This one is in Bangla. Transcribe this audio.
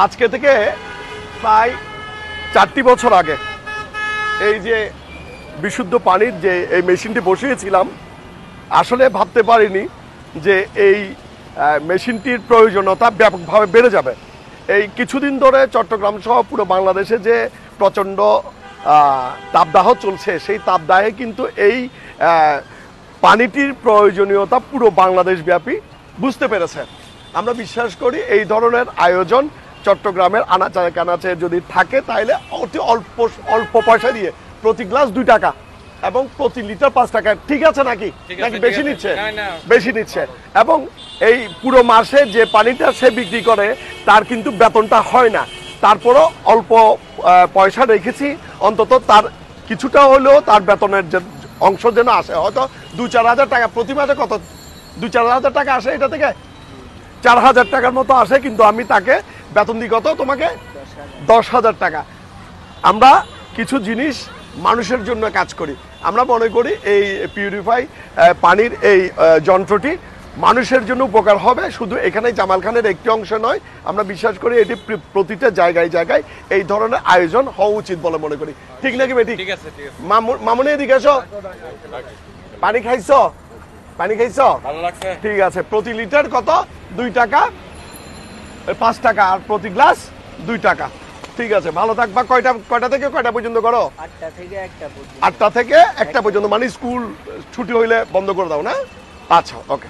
আজকে থেকে প্রায় 4টি বছর আগে এই যে বিশুদ্ধ পানির যে এই মেশিনটি বসিয়েছিলাম, আসলে ভাবতে পারিনি যে এই মেশিনটির প্রয়োজনীয়তা ব্যাপকভাবে বেড়ে যাবে। এই কিছুদিন ধরে চট্টগ্রাম সহ পুরো বাংলাদেশে যে প্রচণ্ড তাপদাহ চলছে, সেই তাপদাহে কিন্তু এই পানিটির প্রয়োজনীয়তা পুরো বাংলাদেশ ব্যাপী বুঝতে পেরেছে। আমরা বিশ্বাস করি এই ধরনের আয়োজন চট্টগ্রামের আনাচে কানাচে যদি থাকে তাহলে অতি অল্প পয়সা দিয়ে প্রতি গ্লাস 2 টাকা এবং প্রতি লিটার 5 টাকা, ঠিক আছে নাকি বেশি নিচ্ছে? বেশি নিচ্ছে। এবং এই পুরো মাসে যে পানিটা সে বিক্রি করে তার কিন্তু বেতনটা হয় না, তারপরও অল্প পয়সা রেখেছি, অন্তত তার কিছুটা হলেও তার বেতনের যে অংশ যেন আসে। হয়তো 2-4 হাজার টাকা প্রতি মাসে, কত 2-4 হাজার টাকা আসে, এটা থেকে 4,000 টাকার মতো আসে, কিন্তু আমি তাকে বেতন দিই কত? তোমাকে 10,000 টাকা। আমরা কিছু জিনিস মানুষের জন্য কাজ করি। আমরা মনে করি এই পিউরিফাই পানির এই যন্ত্রটি মানুষের জন্য উপকার হবে, শুধু এখানে জামাল খানের একটি অংশ নয়। আমরা বিশ্বাস করি এটি প্রতিটা জায়গায় জায়গায় এই ধরনের আয়োজন হওয়া উচিত বলে মনে করি। ঠিক নাকি বেটি? মামুনি এদিকে এসো। পানি খাইছো? পানি খাইছো? ঠিক আছে। প্রতি লিটার কত? 2 টাকা, 5 টাকা, আর প্রতি গ্লাস 2 টাকা। ঠিক আছে, ভালো থাকবা। কয়টা থেকে কয়টা পর্যন্ত করো? 8টা থেকে 1টা পর্যন্ত। মানে স্কুল ছুটি হইলে বন্ধ করে দাও না? আচ্ছা, ওকে।